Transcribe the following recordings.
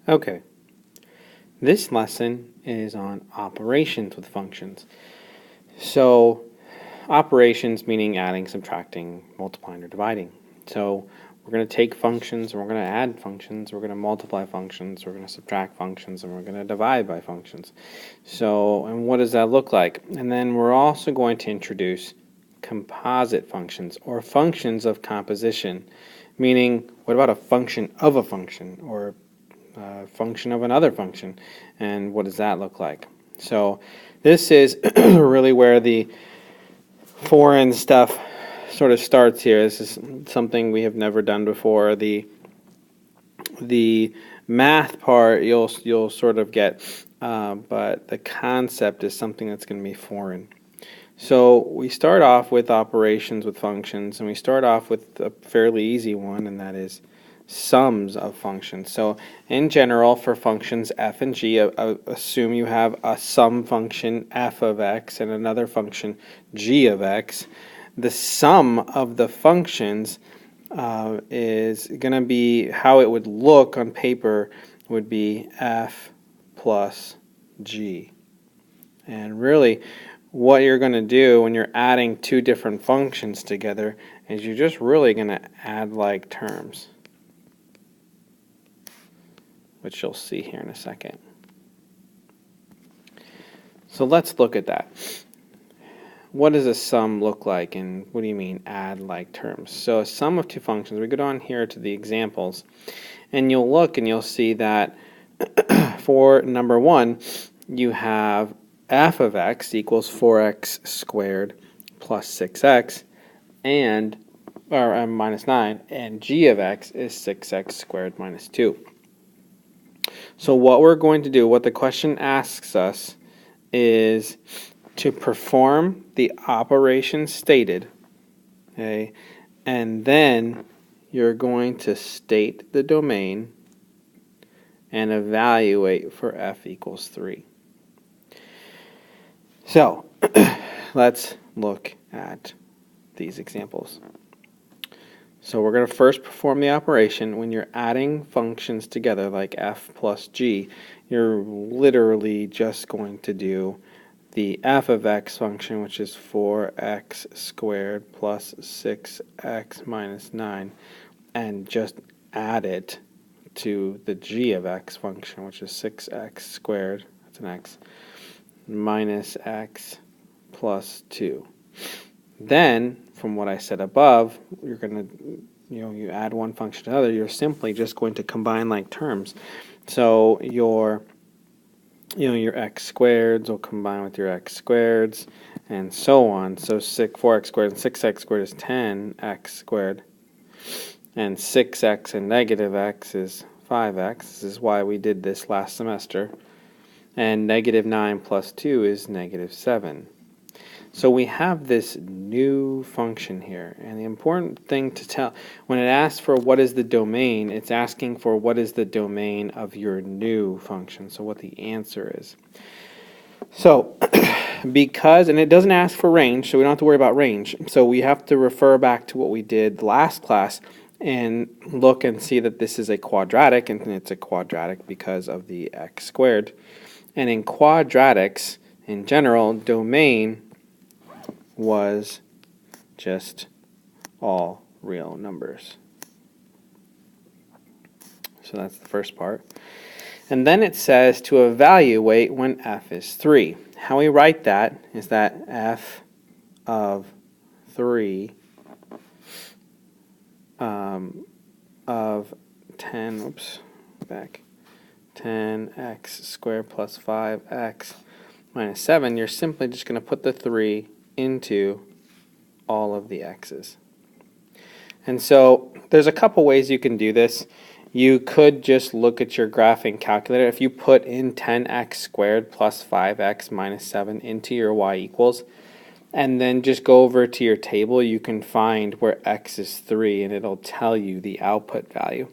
Okay, this lesson is on operations with functions. So, operations meaning adding, subtracting, multiplying, or dividing. So, we're going to take functions, and we're going to add functions, we're going to multiply functions, we're going to subtract functions, and we're going to divide by functions. So, and what does that look like? And then we're also going to introduce composite functions, or functions of composition, meaning what about a function of a function, or function of another function, and what does that look like? So this is really where the foreign stuff sort of starts here. This is something we have never done before. The math part you'll sort of get, but the concept is something that's going to be foreign. So we start off with operations with functions, and we start off with a fairly easy one, and that is sums of functions. So in general, for functions f and g, assume you have a sum function f of x and another function g of x. The sum of the functions is going to be, how it would look on paper would be f plus g. And really, what you're going to do when you're adding two different functions together is you're just really going to add like terms, which you'll see here in a second. So let's look at that. What does a sum look like, and what do you mean add like terms? So a sum of two functions, we go down here to the examples, and you'll look and you'll see that for number one, you have f of x equals 4x squared plus 6x, or minus 9, and g of x is 6x squared minus 2. So what we're going to do, what the question asks us, is to perform the operation stated, okay, and then you're going to state the domain and evaluate for f equals 3. So let's look at these examples. So we're going to first perform the operation. When you're adding functions together like f plus g, you're literally just going to do the f of x function, which is 4x squared plus 6x minus 9, and just add it to the g of x function, which is 6x squared, that's an x, minus x plus 2. Then, from what I said above, you're going to, you add one function to another, you're simply just going to combine like terms. So your x squareds will combine with your x squareds, and so on. So 4x squared and 6x squared is 10x squared, and 6x and negative x is 5x. This is why we did this last semester. And negative 9 plus 2 is negative 7. So we have this new function here, and the important thing to tell, when it asks for what is the domain, it's asking for what is the domain of your new function, so what the answer is. So because, and it doesn't ask for range, so we don't have to worry about range, so we have to refer back to what we did last class and look and see that this is a quadratic, and it's a quadratic because of the x squared. And in quadratics, in general, domain was just all real numbers. So that's the first part. And then it says to evaluate when f is 3. How we write that is that f of 3 of 10, 10x squared plus 5x minus 7, you're simply just going to put the 3 into all of the x's. And so there's a couple ways you can do this. You could just look at your graphing calculator. If you put in 10x squared plus 5x minus 7 into your y equals, and then just go over to your table, you can find where x is 3, and it'll tell you the output value.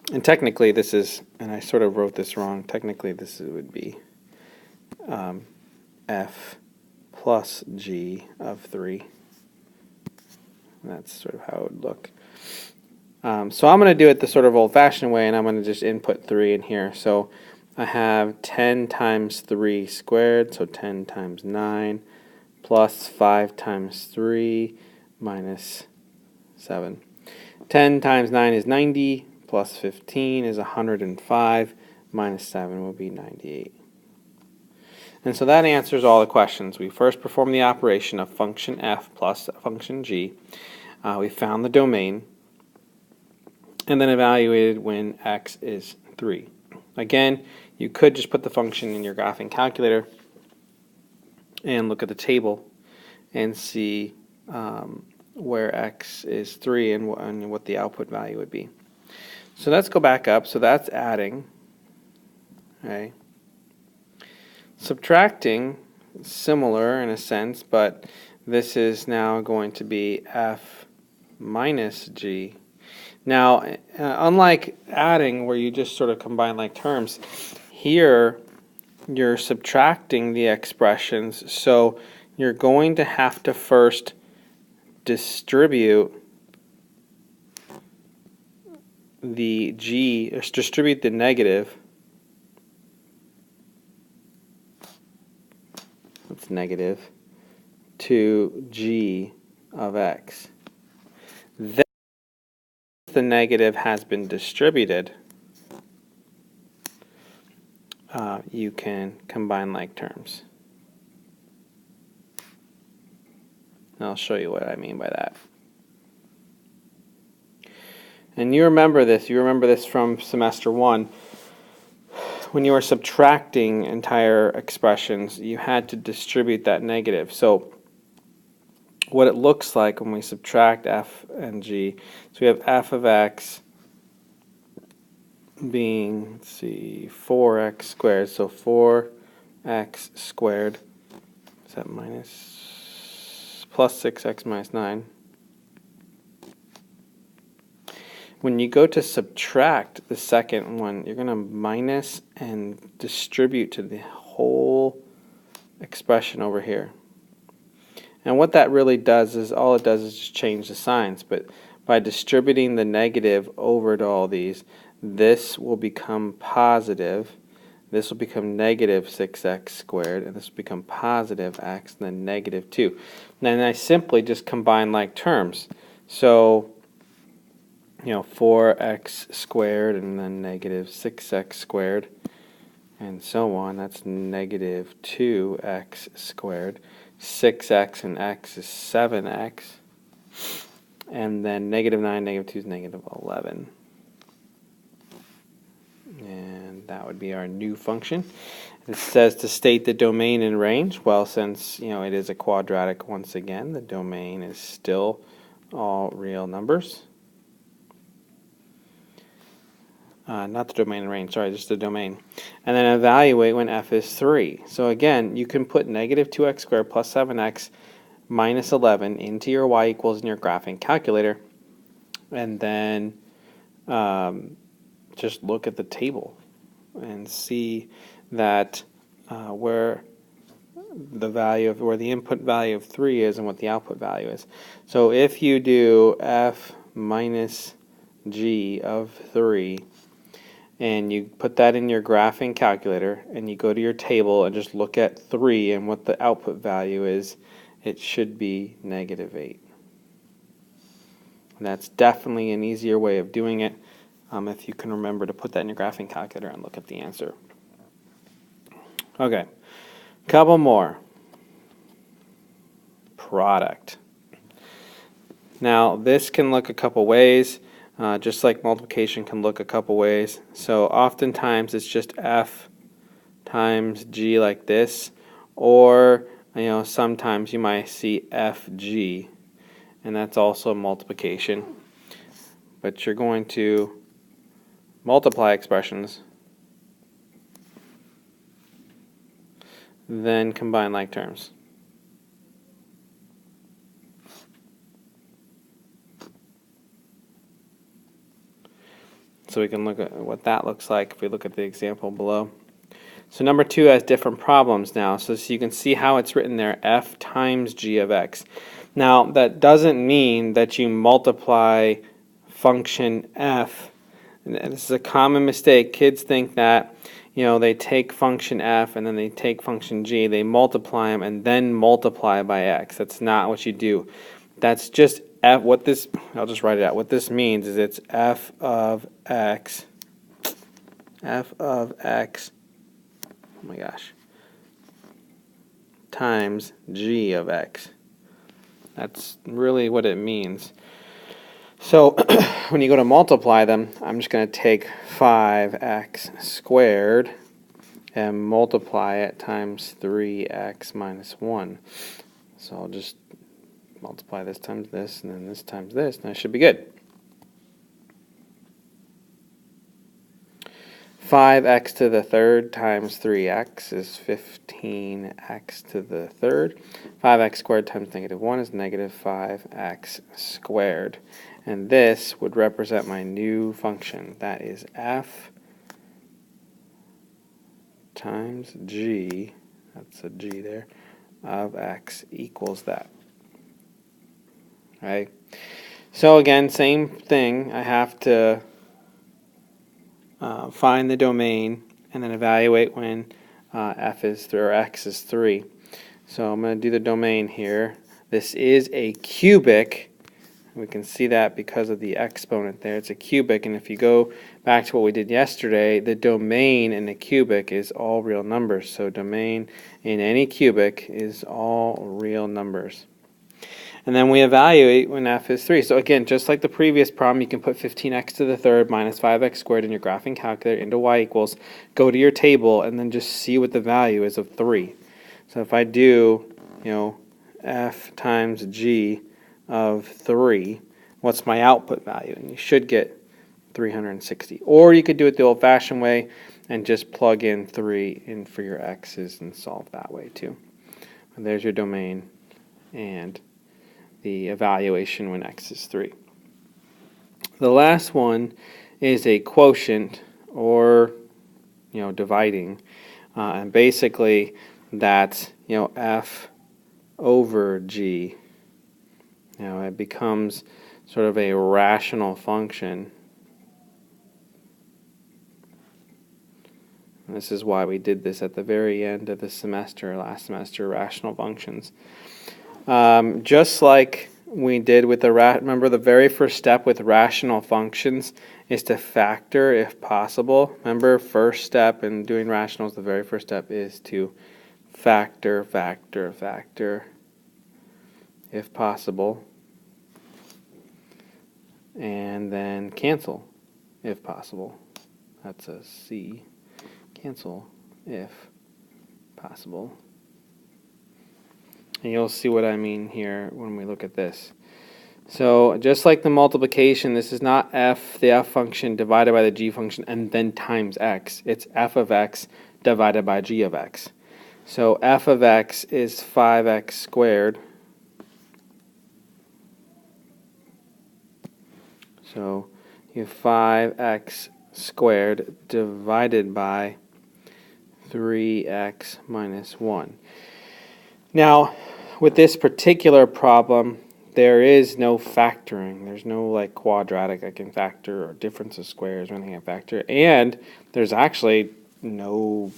And technically this is, and I sort of wrote this wrong, technically this would be f plus g of 3. And that's sort of how it would look. So I'm going to do it the sort of old-fashioned way, and I'm going to just input 3 in here. So I have 10 times 3 squared, so 10 times 9, plus 5 times 3 minus 7. 10 times 9 is 90, plus 15 is 105, minus 7 will be 98. And so that answers all the questions. We first performed the operation of function f plus function g. We found the domain, and then evaluated when x is 3. Again, you could just put the function in your graphing calculator and look at the table and see where x is 3 and what the output value would be. So let's go back up. So that's adding. Okay. Subtracting, similar in a sense, but this is now going to be f minus g. Now, unlike adding where you just sort of combine like terms, here you're subtracting the expressions, so you're going to have to first distribute the g, or distribute the negative. That's negative to g of x. Then the negative has been distributed, you can combine like terms. And I'll show you what I mean by that. And you remember this from semester 1. When you were subtracting entire expressions, you had to distribute that negative. So what it looks like when we subtract f and g, so we have f of x being, let's see, 4x squared, so 4x squared, is that minus, plus 6x minus 9. When you go to subtract the second one, you're going to minus and distribute to the whole expression over here. And what that really does is, all it does is just change the signs, but by distributing the negative over to all these, this will become positive, this will become negative 6x squared, and this will become positive x, and then negative 2. And then I simply just combine like terms. So, 4x squared, and then negative 6x squared, and so on. That's negative 2x squared. 6x and x is 7x. And then negative 9, negative 2 is negative 11. And that would be our new function. It says to state the domain and range. Well, since it is a quadratic once again, the domain is still all real numbers. Not the domain and range, sorry, just the domain. And then evaluate when f is 3. So again, you can put negative 2x squared plus 7x minus 11 into your y equals in your graphing calculator, and then just look at the table and see that where the input value of 3 is and what the output value is. So if you do f minus g of 3, and you put that in your graphing calculator, and you go to your table and just look at 3 and what the output value is, it should be negative 8. And that's definitely an easier way of doing it if you can remember to put that in your graphing calculator and look at the answer. Okay, couple more. Product. Now this can look a couple ways. Just like multiplication can look a couple ways. So oftentimes it's just f times g like this, or sometimes you might see fg, and that's also multiplication. But you're going to multiply expressions, then combine like terms. So we can look at what that looks like if we look at the example below. So number 2 has different problems now. So you can see how it's written there, f times g of x. Now that doesn't mean that you multiply function f, and this is a common mistake. Kids think that, they take function f and then they take function g, they multiply them and then multiply by x. That's not what you do. That's just f. I'll just write it out. What this means is it's f of x, oh my gosh, times g of x. That's really what it means. So when you go to multiply them, I'm just going to take 5x squared and multiply it times 3x minus 1. So I'll just multiply this times this, and then this times this, and that should be good. 5x to the third times 3x is 15x to the third. 5x squared times -1 is negative 5x squared. And this would represent my new function. That is f times g, that's a g there, of x equals that. Right? So again, same thing. I have to find the domain and then evaluate when f is 3 or x is 3. So I'm going to do the domain here. This is a cubic. We can see that because of the exponent there. It's a cubic, and if you go back to what we did yesterday, the domain in a cubic is all real numbers. So domain in any cubic is all real numbers. And then we evaluate when f is 3. So again, just like the previous problem, you can put 15x to the third minus 5x squared in your graphing calculator into y equals. Go to your table and then just see what the value is of 3. So if I do, f times g of 3, what's my output value? And you should get 360. Or you could do it the old-fashioned way and just plug in 3 in for your x's and solve that way too. And there's your domain and the evaluation when x is 3. The last one is a quotient, or dividing, and basically that's f over g. It becomes sort of a rational function. And this is why we did this at the very end of the semester, last semester, rational functions. Just like we did with remember the very first step with rational functions is to factor if possible. Remember, first step in doing rationals, the very first step is to factor if possible, and then cancel if possible. That's a C. Cancel if possible. And you'll see what I mean here when we look at this. So just like the multiplication, this is not f, the f function divided by the g function and then times x. It's f of x divided by g of x. So f of x is 5x squared. So you have 5x squared divided by 3x minus 1. Now, with this particular problem, there is no factoring. There's no like quadratic I can factor or difference of squares or anything I can factor. And there's actually nothing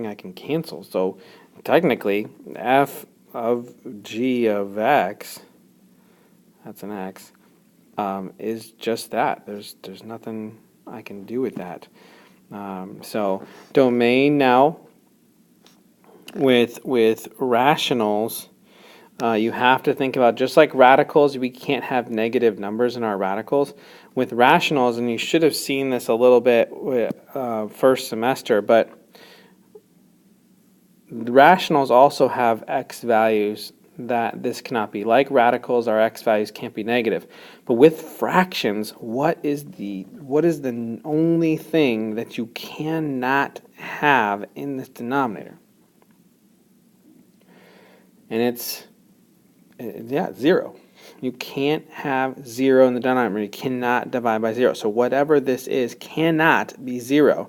I can cancel. So technically, f of g of x, that's an x, is just that. There's nothing I can do with that. So domain now with rationals, you have to think about, just like radicals, we can't have negative numbers in our radicals. With rationals, and you should have seen this a little bit with, first semester, but rationals also have x values that this cannot be. Like radicals, our x values can't be negative. But with fractions, what is the only thing that you cannot have in this denominator? And it's 0. You can't have 0 in the denominator. You cannot divide by 0. So whatever this is cannot be 0.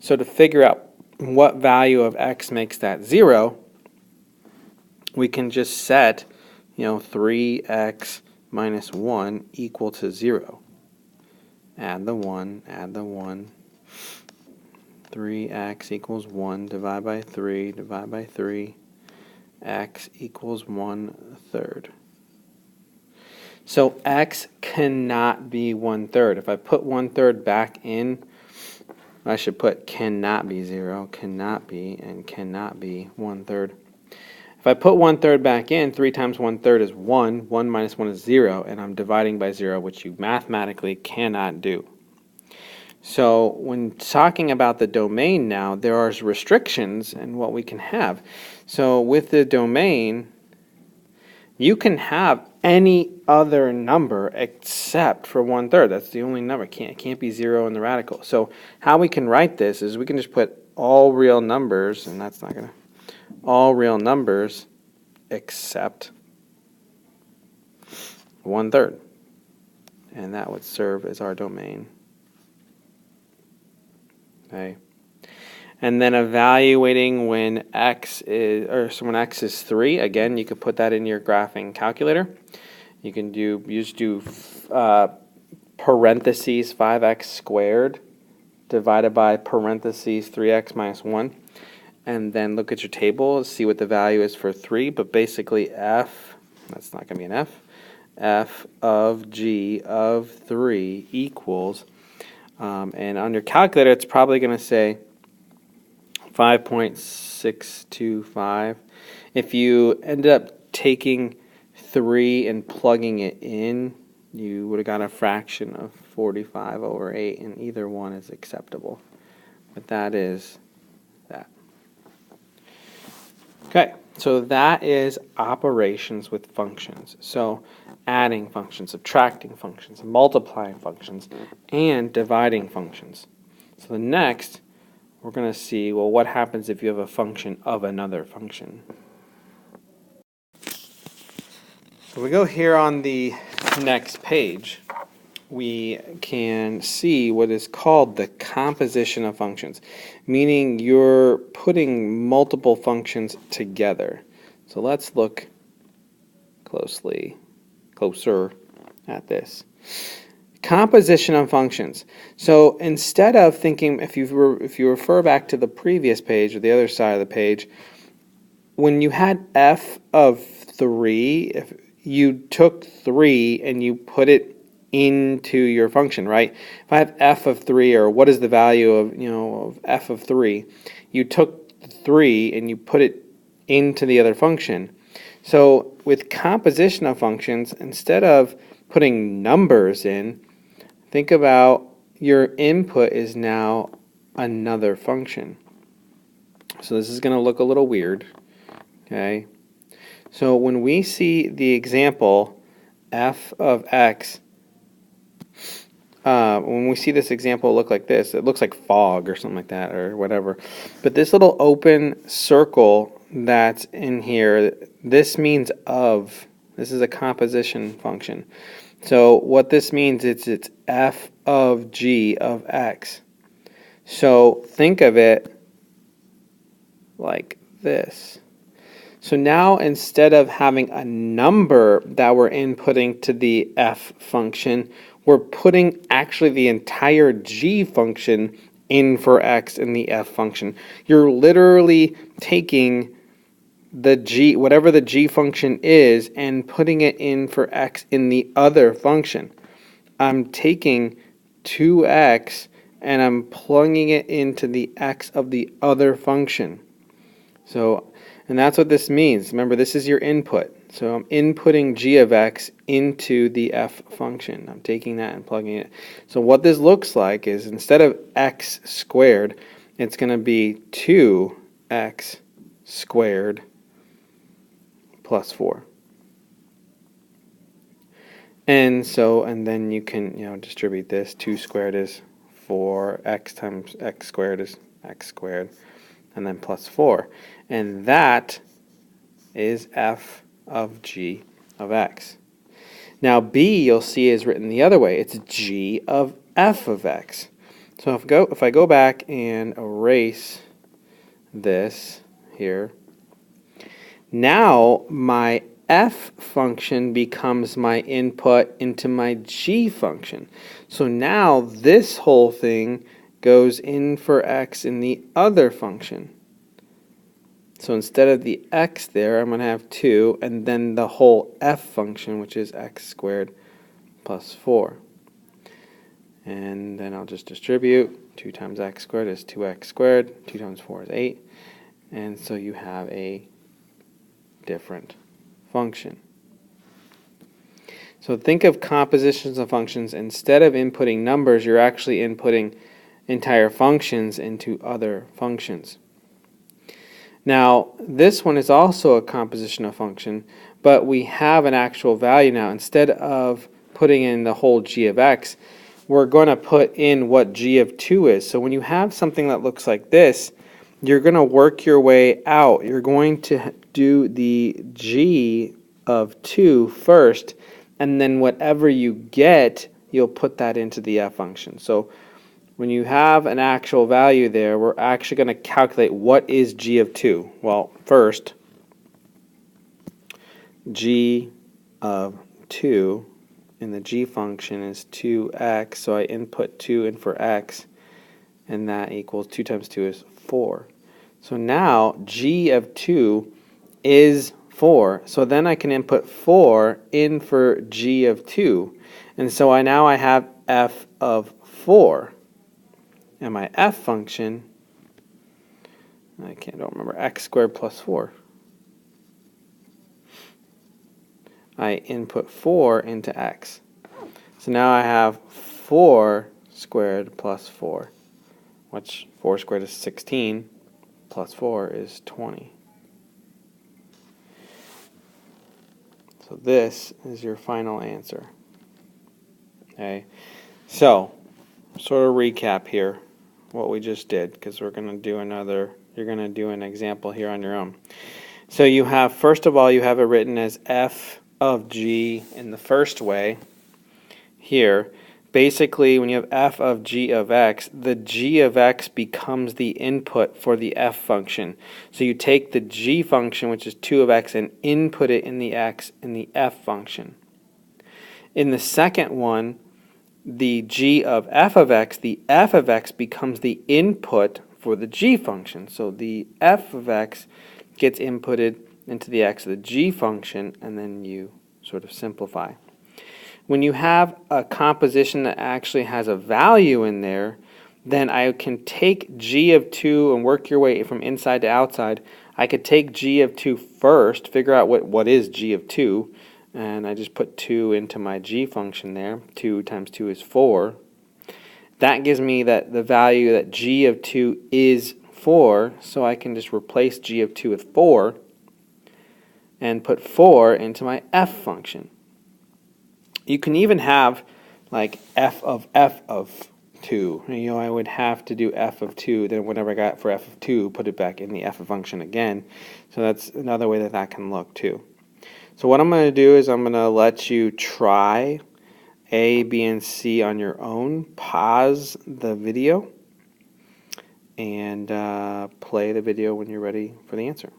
So to figure out what value of x makes that 0, we can just set 3x minus 1 equal to 0. Add the 1, add the 1. 3x equals 1, divide by 3, divide by 3. X equals 1/3. So x cannot be 1/3. If I put 1/3 back in, I should put cannot be 0, cannot be, and cannot be 1/3. If I put 1/3 back in, 3 times 1/3 is 1. 1 minus 1 is 0, and I'm dividing by 0, which you mathematically cannot do. So when talking about the domain now, there are restrictions in what we can have. So with the domain, you can have any other number except for 1/3. That's the only number. It can't be 0 in the radical. So how we can write this is we can just put all real numbers, and that's not going to, all real numbers except 1/3. And that would serve as our domain. Okay. And then evaluating when x is 3. Again, you could put that in your graphing calculator. You can just do parentheses 5x squared divided by parentheses 3x minus 1. And then look at your table, see what the value is for 3. But basically f, that's not going to be an f of g of 3 equals, and on your calculator it's probably going to say 5.625. If you ended up taking 3 and plugging it in, you would have got a fraction of 45/8, and either one is acceptable. But that is that. Okay, so that is operations with functions. So adding functions, subtracting functions, multiplying functions, and dividing functions. So the next, we're going to see, well, what happens if you have a function of another function? So we go here on the next page, we can see what is called the composition of functions, meaning you're putting multiple functions together. So let's look closer at this. Composition of functions. So instead of thinking, if you refer back to the previous page or the other side of the page, when you had f of 3, if you took 3 and you put it into your function, right? If I have f of 3, or what is the value of, of f of 3, you took 3 and you put it into the other function. So with composition of functions, instead of putting numbers in, think about your input is now another function. So this is going to look a little weird. Okay. So when we see the example f of x, when we see this example look like this, it looks like fog or something like that or whatever. But this little open circle that's in here, this means of. This is a composition function. So what this means is it's f of g of x. So think of it like this. So now instead of having a number that we're inputting to the f function, we're putting actually the entire g function in for x in the f function. You're literally taking the g, whatever the g function is, and putting it in for x in the other function. I'm taking 2x and I'm plugging it into the x of the other function. So, and that's what this means. Remember, this is your input. So I'm inputting g of x into the f function. I'm taking that and plugging it. So what this looks like is, instead of x squared, it's going to be 2x squared plus 4. And so, and then you can, distribute this. 2 squared is 4. X times x squared is x squared. And then plus 4. And that is f of g of x. Now b, you'll see, is written the other way. It's g of f of x. So if I go back and erase this here, now my f function becomes my input into my g function. So now this whole thing goes in for x in the other function. So instead of the x there, I'm going to have 2, and then the whole f function, which is x squared plus 4. And then I'll just distribute. 2 times x squared is 2x squared. 2 times 4 is 8. And so you have a different function. So think of compositions of functions. Instead of inputting numbers, you're actually inputting entire functions into other functions. Now, this one is also a composition of function, but we have an actual value now. Instead of putting in the whole g of x, we're going to put in what g of 2 is. So when you have something that looks like this, you're going to work your way out. You're going to do the g of 2 first, and then whatever you get, you'll put that into the f function. So when you have an actual value there, we're actually going to calculate what is g of 2. Well, first, g of 2 in the g function is 2x, so I input 2 in for x, and that equals 2 times 2 is 4. So now g of 2 is 4, so then I can input 4 in for g of 2, and so I have f of 4. And my f function, don't remember, x squared plus 4. I input 4 into x. So now I have 4 squared plus 4, which 4 squared is 16, plus 4 is 20. So this is your final answer. Okay, so sort of recap here what we just did, because we're going to do you're going to do an example here on your own. So you have, first of all, you have it written as f of g in the first way here. Basically, when you have f of g of x, the g of x becomes the input for the f function. So you take the g function, which is 2 of x, and input it in the x in the f function. In the second one, the g of f of x, the f of x becomes the input for the g function. So the f of x gets inputted into the x of the g function, and then you sort of simplify. When you have a composition that actually has a value in there, then I can take g of 2 and work your way from inside to outside. I could take g of 2 first, figure out what is g of 2, and I just put 2 into my g function there. 2 times 2 is 4. That gives me the value that g of 2 is 4, so I can just replace g of 2 with 4 and put 4 into my f function. You can even have like f of 2. I would have to do f of 2, then whatever I got for f of 2, put it back in the f function again. So that's another way that can look too. So what I'm going to do is I'm going to let you try A, B, and C on your own. Pause the video and play the video when you're ready for the answer.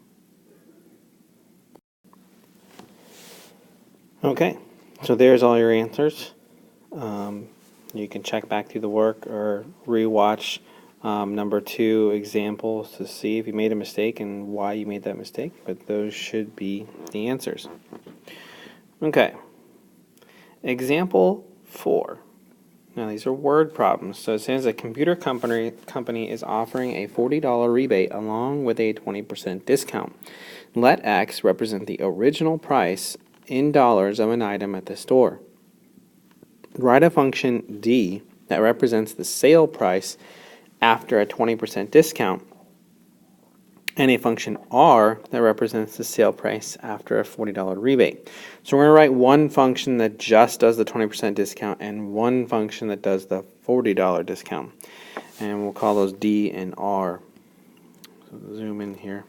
Okay, so there's all your answers. You can check back through the work or rewatch number 2 examples to see if you made a mistake and why you made that mistake, but those should be the answers. Okay, example 4. Now these are word problems. So it says a computer company is offering a $40 rebate along with a 20% discount. Let X represent the original price in dollars of an item at the store. Write a function D that represents the sale price after a 20% discount, and a function R that represents the sale price after a $40 rebate. So we're going to write one function that just does the 20% discount and one function that does the $40 discount. And we'll call those D and R. So zoom in here.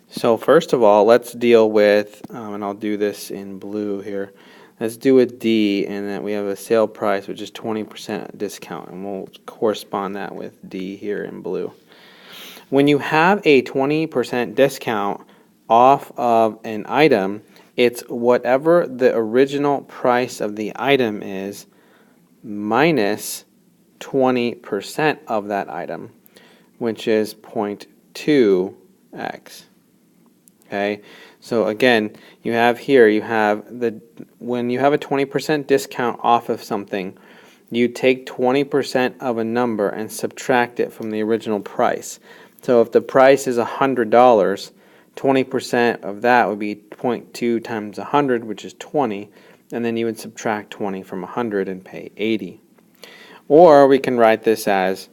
So first of all, let's deal with, and I'll do this in blue here. Let's do with D, and that we have a sale price which is 20% discount, and we'll correspond that with D here in blue. When you have a 20% discount off of an item, It's whatever the original price of the item is minus 20% of that item, which is 0.2x. Okay, so again, you have here, when you have a 20% discount off of something, you take 20% of a number and subtract it from the original price. So if the price is $100, 20% of that would be 0.2 times 100, which is 20, and then you would subtract 20 from 100 and pay 80. Or we can write this as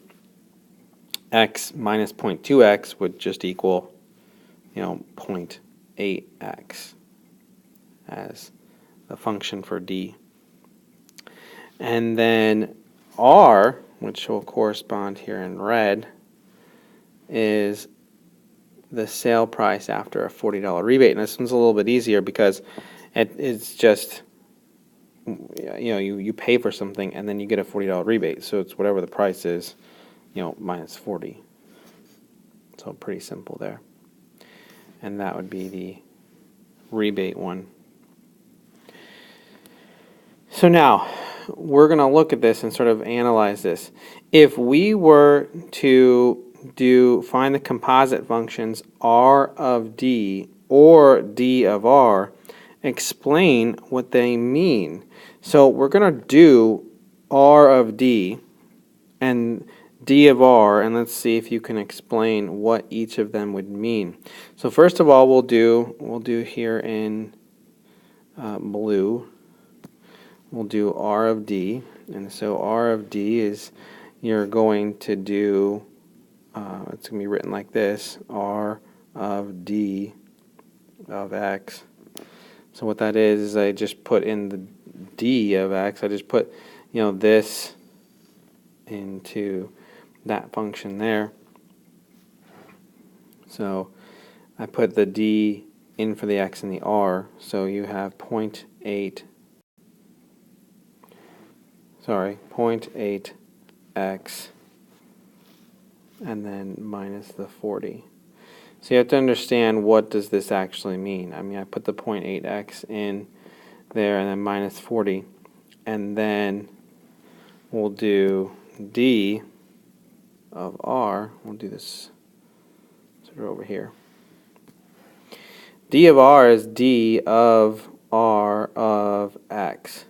x minus 0.2x would just equal 0.8x as the function for D. And then R, which will correspond here in red, is the sale price after a $40 rebate. And this one's a little bit easier because it's just, you pay for something and then you get a $40 rebate. So it's whatever the price is, minus 40. So pretty simple there. And that would be the rebate one. So now we're going to look at this and sort of analyze this. If we were to find the composite functions R of D or D of R, explain what they mean. So we're going to do R of D and D of R, and let's see if you can explain what each of them would mean. So first of all, we'll do here in blue, we'll do R of D, and so R of D is, you're going to do, it's going to be written like this, R of D of X. So what that is I just put in the D of X, I just put, this into that function there. So I put the D in for the X and the R, so you have 0.8 x and then minus the 40. So you have to understand, what does this actually mean? I mean, I put the 0.8x in there and then minus 40, and then we'll do D of R. We'll do this sort of over here. D of R is D of R of X.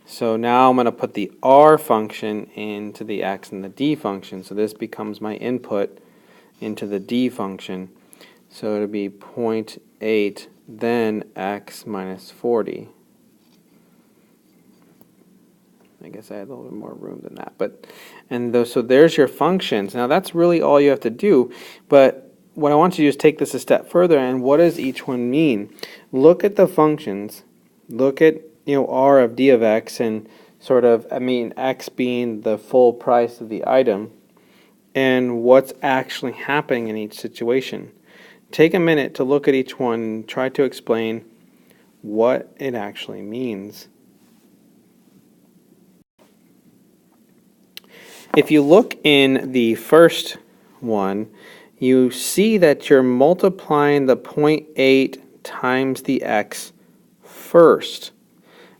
So now I'm going to put the R function into the X and the D function. So this becomes my input into the D function. So it'll be 0.8 then X minus 40. I guess I had a little bit more room than that. So there's your functions. Now that's really all you have to do. But what I want you to do is take this a step further, and what does each one mean? Look at the functions. Look at R of D of X, and sort of, X being the full price of the item, and what's actually happening in each situation. Take a minute to look at each one and try to explain what it actually means. If you look in the first one, you see that you're multiplying the 0.8 times the X first,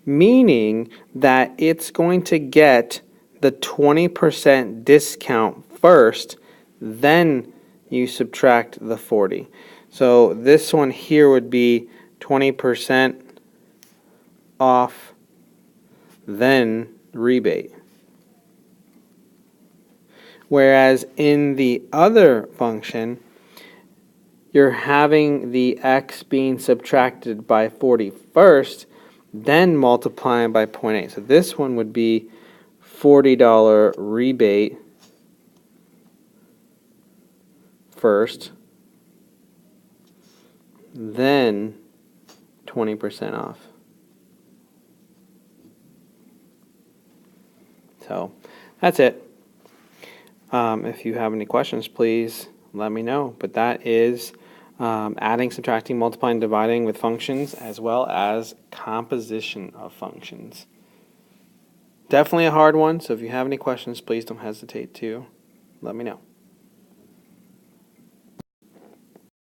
meaning that it's going to get the 20% discount first, then you subtract the 40. So this one here would be 20% off, then rebate. Whereas in the other function, you're having the X being subtracted by 40 first, then multiplying by 0.8. So this one would be $40 rebate first, then 20% off. So that's it. If you have any questions, please let me know. But that is adding, subtracting, multiplying, dividing with functions, as well as composition of functions. Definitely a hard one, so if you have any questions, please don't hesitate to let me know.